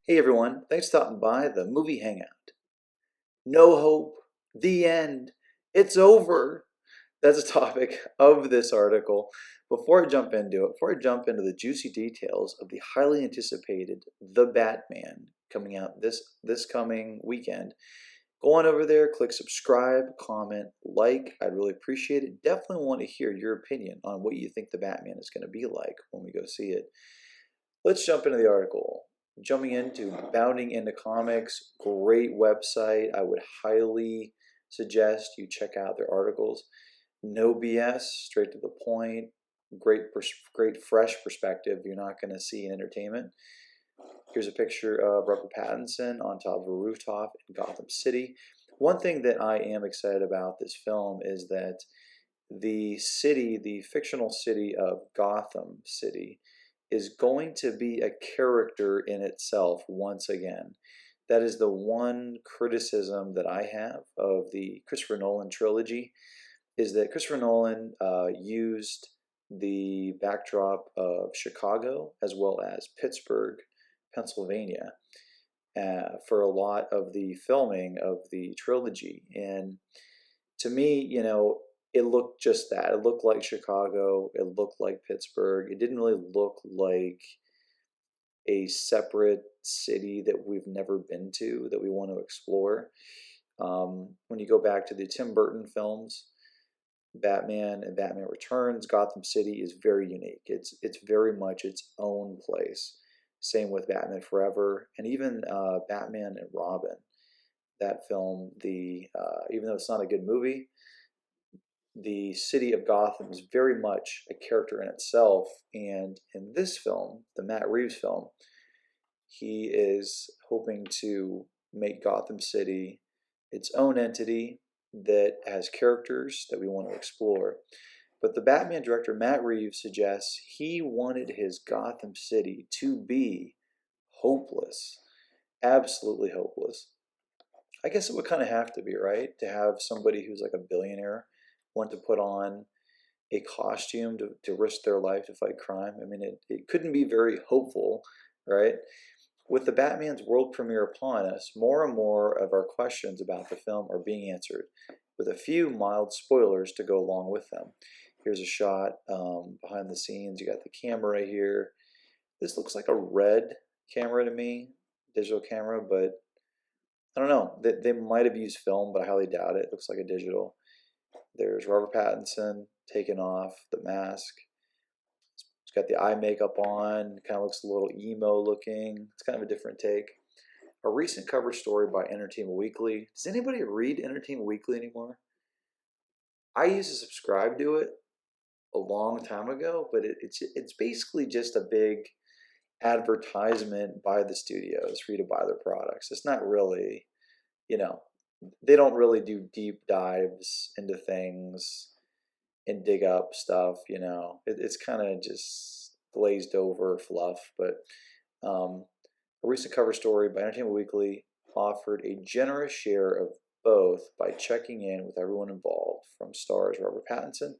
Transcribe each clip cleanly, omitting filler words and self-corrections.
Hey everyone, thanks for stopping by the movie Hangout. No hope, the end, it's over. That's the topic of this article. Before I jump into the juicy details of the highly anticipated The Batman coming out this coming weekend, go on over there, click subscribe, comment, like. I'd really appreciate it. Definitely want to hear your opinion on what you think The Batman is going to be like when we go see it. Let's jump into the article. Jumping into Bounding into Comics, great website. I would highly suggest you check out their articles. No BS, straight to the point. Great fresh perspective. You're not going to see in entertainment. Here's a picture of Robert Pattinson on top of a rooftop in Gotham City. One thing that I am excited about this film is that the city, the fictional city of Gotham City, is going to be a character in itself once again. That is the one criticism that I have of the Christopher Nolan trilogy, is that Christopher Nolan used the backdrop of Chicago as well as Pittsburgh, Pennsylvania, for a lot of the filming of the trilogy. And to me, it looked just that. It looked like Chicago. It looked like Pittsburgh. It didn't really look like a separate city that we've never been to that we want to explore. When you go back to the Tim Burton films, Batman and Batman Returns, Gotham City is very unique. It's very much its own place. Same with Batman Forever, and even Batman and Robin. That film, even though it's not a good movie, the city of Gotham is very much a character in itself. And in this film, the Matt Reeves film, he is hoping to make Gotham City its own entity that has characters that we want to explore. But the Batman director, Matt Reeves, suggests he wanted his Gotham City to be hopeless, absolutely hopeless. I guess it would kind of have to be, right? To have somebody who's like a billionaire want to put on a costume to risk their life to fight crime. I mean, it couldn't be very hopeful, right? With the Batman's world premiere upon us, more and more of our questions about the film are being answered, with a few mild spoilers to go along with them. Here's a shot behind the scenes. You got the camera right here. This looks like a red camera to me, digital camera, but I don't know. They might have used film, but I highly doubt it. It looks like a digital. There's Robert Pattinson taking off the mask. He's got the eye makeup on. Kind of looks a little emo looking. It's kind of a different take. A recent cover story by Entertainment Weekly. Does anybody read Entertainment Weekly anymore? I used to subscribe to it a long time ago, but it's basically just a big advertisement by the studios for you to buy their products. It's not really, you know, they don't really do deep dives into things and dig up stuff. It's kind of just glazed over fluff. But a recent cover story by Entertainment Weekly offered a generous share of both by checking in with everyone involved, from stars Robert Pattinson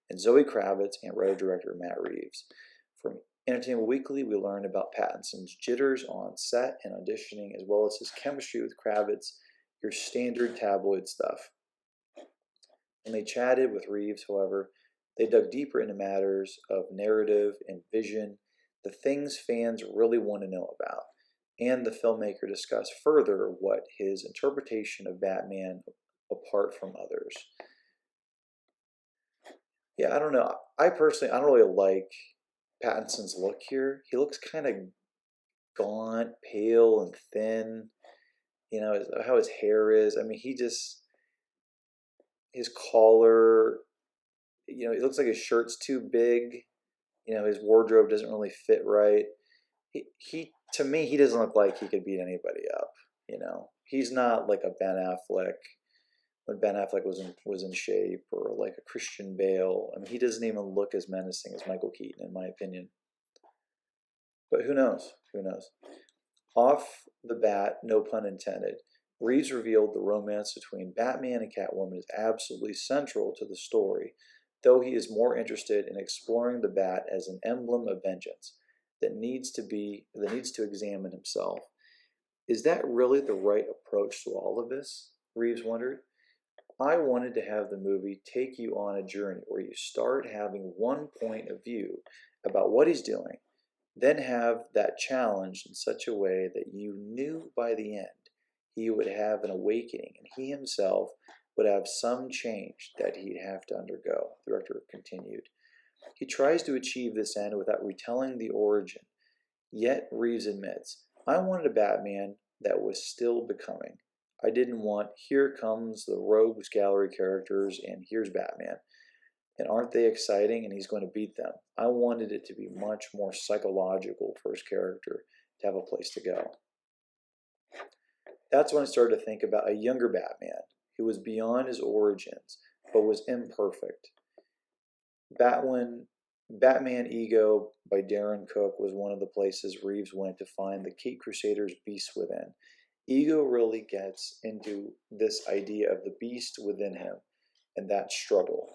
and Zoe Kravitz and writer-director Matt Reeves. From Entertainment Weekly, we learned about Pattinson's jitters on set and auditioning, as well as his chemistry with Kravitz, your standard tabloid stuff. When they chatted with Reeves, however, they dug deeper into matters of narrative and vision, the things fans really want to know about, and the filmmaker discussed further what his interpretation of Batman apart from others. Yeah, I don't know. I don't really like Pattinson's look here. He looks kind of gaunt, pale, and thin. How his hair is. I mean, his collar, it looks like his shirt's too big. His wardrobe doesn't really fit right. He to me, he doesn't look like he could beat anybody up. He's not like a Ben Affleck when Ben Affleck was in shape, or like a Christian Bale. I mean, he doesn't even look as menacing as Michael Keaton, in my opinion. But who knows? Who knows? Off the bat, no pun intended, Reeves revealed the romance between Batman and Catwoman is absolutely central to the story, though he is more interested in exploring the Bat as an emblem of vengeance that needs to examine himself. Is that really the right approach to all of this? Reeves wondered. I wanted to have the movie take you on a journey where you start having one point of view about what he's doing, then have that challenged in such a way that you knew by the end he would have an awakening and he himself would have some change that he'd have to undergo, the director continued. He tries to achieve this end without retelling the origin. Yet, Reeves admits, I wanted a Batman that was still becoming. I didn't want, here comes the rogues gallery characters and here's Batman. And aren't they exciting? And he's going to beat them. I wanted it to be much more psychological for his character to have a place to go. That's when I started to think about a younger Batman who was beyond his origins but was imperfect. Batman Ego by Darren Cook was one of the places Reeves went to find the Caped Crusader's beast within. Ego really gets into this idea of the beast within him and that struggle.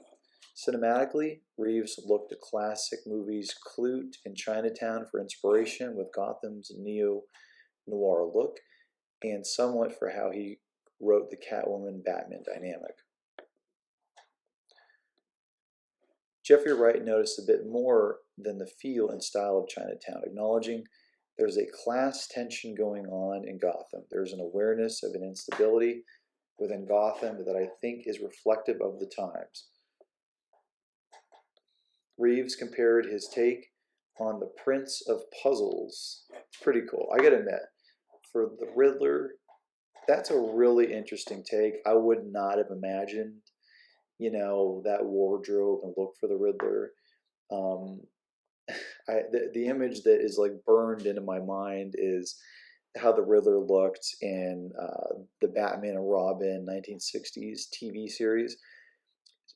Cinematically, Reeves looked to classic movies Clute and Chinatown for inspiration with Gotham's neo-noir look, and somewhat for how he wrote the Catwoman-Batman dynamic. Jeffrey Wright noticed a bit more than the feel and style of Chinatown, acknowledging there's a class tension going on in Gotham. There's an awareness of an instability within Gotham that I think is reflective of the times. Reeves compared his take on the Prince of Puzzles. It's pretty cool. I gotta admit, for the Riddler, that's a really interesting take. I would not have imagined, that wardrobe and look for the Riddler. The image that is like burned into my mind is how the Riddler looked in the Batman and Robin 1960s TV series.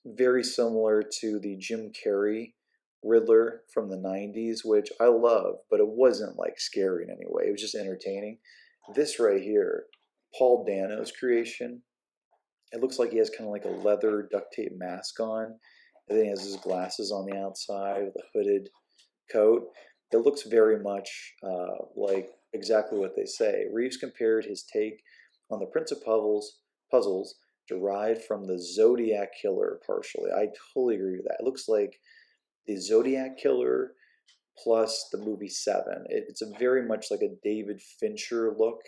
Very similar to the Jim Carrey Riddler from the 90s, which I love, but it wasn't like scary in any way. It was just entertaining. This right here, Paul Dano's creation, it looks like he has kind of like a leather duct tape mask on, and then he has his glasses on the outside with a hooded coat. It looks very much like exactly what they say. Reeves compared his take on the Prince of Puzzles derived from the Zodiac Killer partially. I totally agree with that. It looks like the Zodiac Killer plus the movie Seven. It's a very much like a David Fincher look,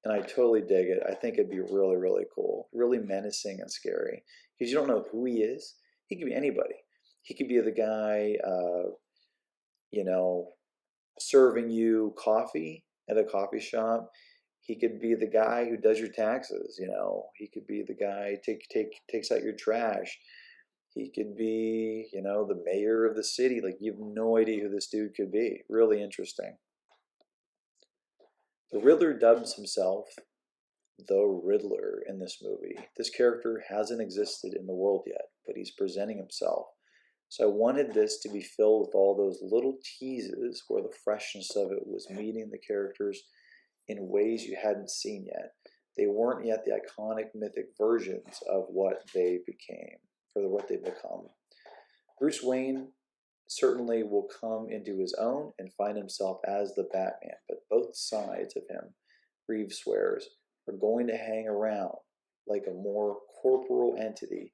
and I totally dig it. I think it'd be really, really cool. Really menacing and scary. Because you don't know who he is. He could be anybody. He could be the guy, serving you coffee at a coffee shop. He could be the guy who does your taxes. He could be the guy takes out your trash. He could be, the mayor of the city. Like, you have no idea who this dude could be. Really interesting. The Riddler dubs himself the Riddler in this movie. This character hasn't existed in the world yet, but he's presenting himself. So I wanted this to be filled with all those little teases where the freshness of it was meeting the characters in ways you hadn't seen yet. They weren't yet the iconic mythic versions of what they became, or what they've become. Bruce Wayne certainly will come into his own and find himself as the Batman, but both sides of him, Reeves swears, are going to hang around like a more corporal entity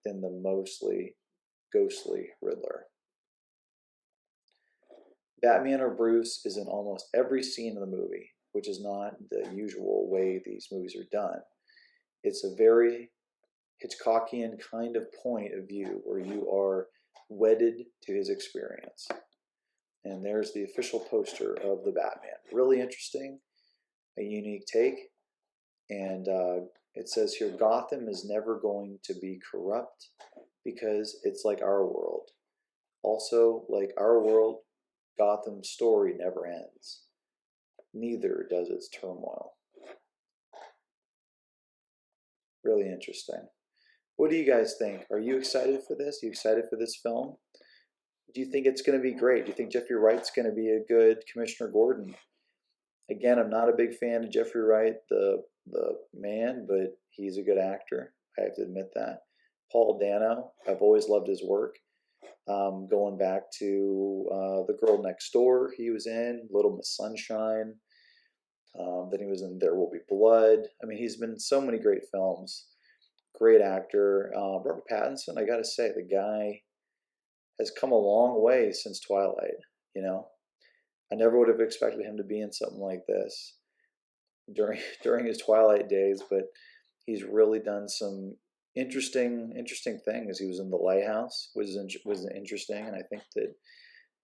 than the mostly ghostly Riddler. Batman or Bruce is in almost every scene of the movie, which is not the usual way these movies are done. It's a very Hitchcockian kind of point of view where you are wedded to his experience. And there's the official poster of the Batman. Really interesting, a unique take. And it says here, Gotham is never going to be corrupt because it's like our world. Also, like our world, Gotham's story never ends. Neither does its turmoil. Really interesting. What do you guys think? Are you excited for this? Are you excited for this film? Do you think it's going to be great? Do you think Jeffrey Wright's going to be a good Commissioner Gordon? Again, I'm not a big fan of Jeffrey Wright, the man, but he's a good actor. I have to admit that. Paul Dano, I've always loved his work. Going back to The Girl Next Door he was in, Little Miss Sunshine. Then he was in There Will Be Blood. I mean, he's been in so many great films. Great actor. Robert Pattinson, I gotta say, the guy has come a long way since Twilight. You know, I never would have expected him to be in something like this during his Twilight days, but he's really done some interesting things. He was in The Lighthouse, was interesting, and I think that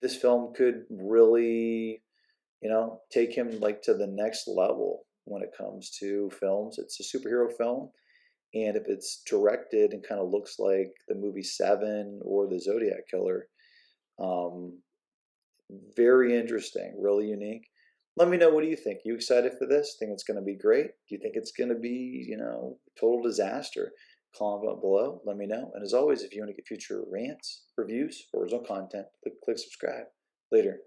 this film could really, take him like to the next level when it comes to films. It's a superhero film, and if it's directed and kind of looks like the movie Seven or the Zodiac Killer, um, very interesting, really unique. Let me know, what do you think? You excited for this? Think it's going to be great? Do you think it's going to be, total disaster? Comment below. Let me know. And as always, if you want to get future rants, reviews, or original content, click subscribe. Later.